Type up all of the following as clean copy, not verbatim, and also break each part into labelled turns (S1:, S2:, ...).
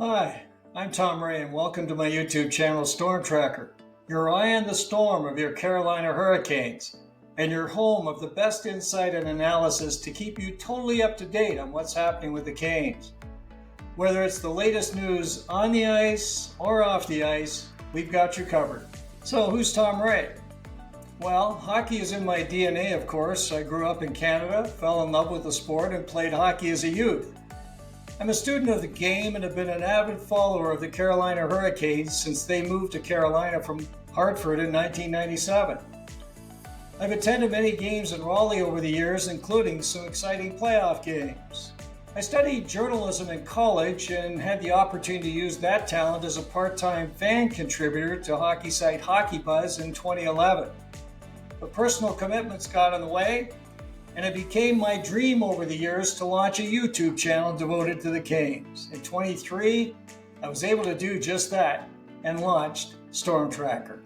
S1: Hi, I'm Tom Ray and welcome to my YouTube channel stormTRacker, your eye on the storm of your Carolina Hurricanes, and your home of the best insight and analysis to keep you totally up to date on what's happening with the Canes. Whether it's the latest news on the ice or off the ice, we've got you covered. So who's Tom Ray? Well, hockey is in my DNA, of course. I grew up in Canada, fell in love with the sport, and played hockey as a youth. I'm a student of the game and have been an avid follower of the Carolina Hurricanes since they moved to Carolina from Hartford in 1997. I've attended many games in Raleigh over the years, including some exciting playoff games. I studied journalism in college and had the opportunity to use that talent as a part-time fan contributor to hockey site Hockey Buzz in 2011. But personal commitments got in the way, and it became my dream over the years to launch a YouTube channel devoted to the Canes. In 23, I was able to do just that and launched stormTRacker.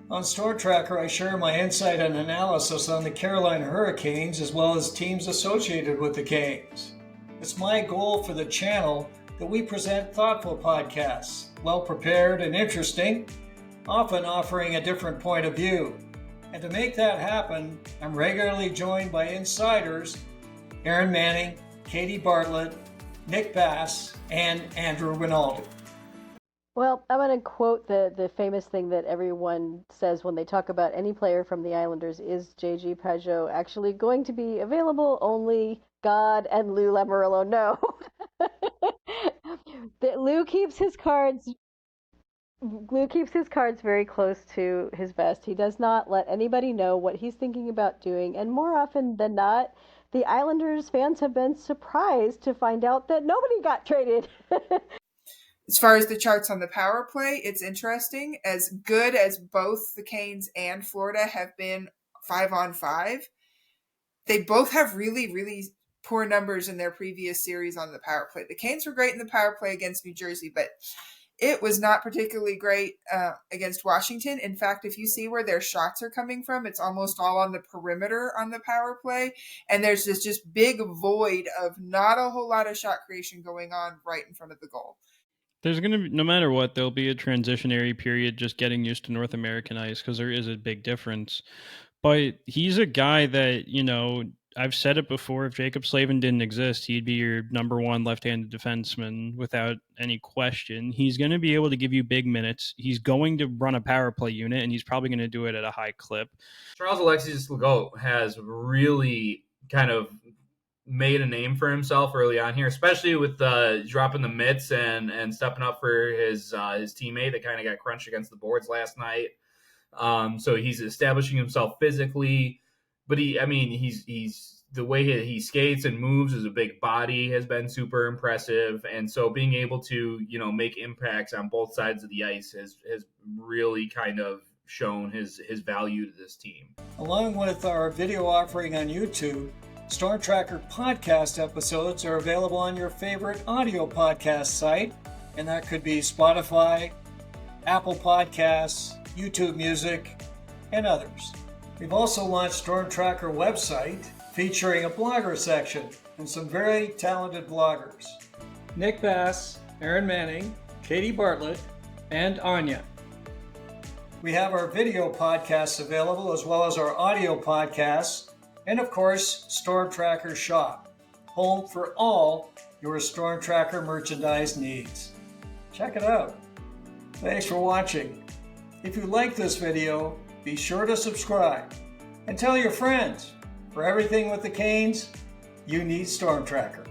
S1: On stormTRacker, I share my insight and analysis on the Carolina Hurricanes as well as teams associated with the Canes. It's my goal for the channel that we present thoughtful podcasts, well prepared and interesting, often offering a different point of view. And to make that happen, I'm regularly joined by insiders Aaron Manning, Katie Bartlett, Nick Bass, and Andrew Rinaldi.
S2: Well, I'm going to quote the famous thing that everyone says when they talk about any player from the Islanders. Is J.G. Pageau actually going to be available? Only God and Lou Lamoriello know. Lou keeps his cards very close to his vest. He does not let anybody know what he's thinking about doing. And more often than not, the Islanders fans have been surprised to find out that nobody got traded.
S3: As far as the charts on the power play, it's interesting. As good as both the Canes and Florida have been 5-on-5, they both have really, really poor numbers in their previous series on the power play. The Canes were great in the power play against New Jersey, but it was not particularly great against Washington. In fact, if you see where their shots are coming from, it's almost all on the perimeter on the power play. And there's this just big void of not a whole lot of shot creation going on right in front of the goal.
S4: There's going to be, no matter what, there'll be a transitionary period just getting used to North American ice because there is a big difference. But he's a guy that, I've said it before, if Jacob Slavin didn't exist, he'd be your number one left-handed defenseman without any question. He's going to be able to give you big minutes. He's going to run a power play unit, and he's probably going to do it at a high clip.
S5: Charles Alexis Legault has really kind of made a name for himself early on here, especially with dropping the mitts and stepping up for his teammate that kind of got crunched against the boards last night. So he's establishing himself physically, but he's the way he skates and moves as a big body has been super impressive. And so being able to, make impacts on both sides of the ice has really kind of shown his value to this team.
S1: Along with our video offering on YouTube, stormTRacker podcast episodes are available on your favorite audio podcast site, and that could be Spotify, Apple Podcasts, YouTube Music, and others. We've also launched stormTRacker website featuring a blogger section and some very talented bloggers. Nick Bass, Aaron Manning, Katie Bartlett, and Anya. We have our video podcasts available as well as our audio podcasts, and of course, stormTRacker Shop, home for all your stormTRacker merchandise needs. Check it out. Thanks for watching. If you like this video, be sure to subscribe and tell your friends. For everything with the Canes, you need stormTRacker.